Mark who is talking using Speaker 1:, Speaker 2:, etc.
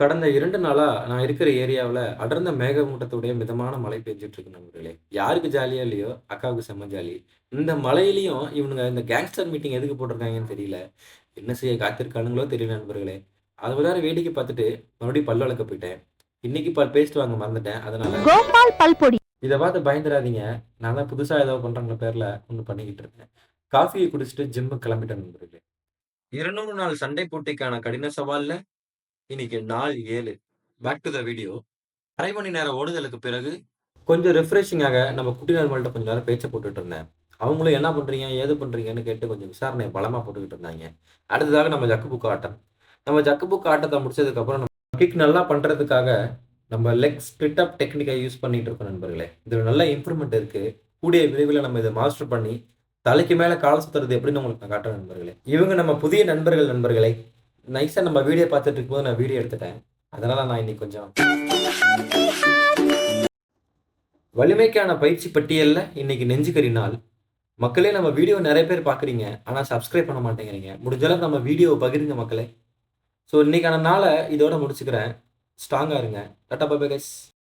Speaker 1: கடந்த 2 நாளா நான் இருக்கிற ஏரியாவுல அடர்ந்த மேகமூட்டத்துடைய மிதமான மழை பெஞ்சுட்டு இருக்கு நண்பர்களே. யாருக்கு ஜாலியோ இல்லையோ, அக்காவுக்கு செம்ம ஜாலி. இந்த மழையிலயும் இவனுங்க இந்த கேங்ஸ்டர் மீட்டிங் எதுக்கு போட்டிருக்காங்கன்னு தெரியல. என்ன செய்ய காத்திருக்கானுங்களோ தெரியல நண்பர்களே. அது வேற வேடிக்கை பார்த்துட்டு மறுபடியும் பல் விளக்க போயிட்டேன். இன்னைக்கு பேஸ்ட் வாங்க மறந்துட்டேன். அதனால
Speaker 2: கோபால் பல்பொடி.
Speaker 1: இத பார்த்து பயந்துறாதீங்க. நான் தான் புதுசா ஏதோ பண்றேங்கிற பேர்ல ஒண்ணு பண்ணிக்கிட்டு இருக்கேன். காஃபிய குடிச்சிட்டு ஜிம்முக்கு கிளம்பிட்டேன் நண்பர்களே. 200 நாள் சண்டை போட்டிக்கான கடின சவால்ல இன்னைக்கு நாள் 7. Back to the video. 1/2 மணி நேர ஓடுதலுக்கு பிறகு, கொஞ்சம் ரிஃப்ரெஷிங்காக நம்ம குட்டி நண்பர்கள்ட்ட கொஞ்ச நேரம் பேச்ச போட்டுட்டு இருந்தேன். அவங்களும் என்ன பண்றீங்க? ஏது பண்றீங்கன்னு கேட்டு கொஞ்சம் விசாரணைய பலமா போட்டுக்கிட்டு இருந்தாய்ங்க. அடுத்ததாக நம்ம ஜக்கு புக்கு ஆட்டம். நம்ம ஜக்கு புக்கு ஆட்டத்த முடிச்சதுக்கப்புறம் நம்ம கிக் நல்லா பண்றதுக்காக, நம்ம லெக் ஸ்பிளிட் அப் டெக்னிக்க யூஸ் பண்ணிட்டு இருக்கோம் நண்பர்களே. இதுல நல்ல இம்ப்ரூவ்மென்ட் இருக்கு. கூடிய விரைவில நம்ம இத மாஸ்டர் பண்ணி, தலைக்கு மேல கால சுத்துறது எப்படின்னு உங்களுக்கு நான் காட்டுறேன் நண்பர்களே. இவங்க நம்ம புதிய நண்பர்கள் நண்பர்களே. நைஸா நம்ம வீடியோ பார்த்துட்டு இருக்கும்போது நான் வீடியோ எடுத்துட்டேன். அதனால நான் இன்னைக்கு கொஞ்சம் வலிமைக்கான பயிற்சி பட்டியல்ல இன்னைக்கு நெஞ்சுக்கறி நாள். மக்களே நம்ம வீடியோ நெறைய பேர் பார்க்குறீங்க. ஆனா சப்ஸ்கிரைப் பண்ண மாட்டேங்கிறீங்க. முடிஞ்ச அளவுக்கு நம்ம வீடியோவ பகிருங்க மக்களே. ஸோ இன்னைக்கான நாள இதோட முடிச்சுக்கிறேன். ஸ்ட்ராங்கா இருங்க. Tata bye bye guys.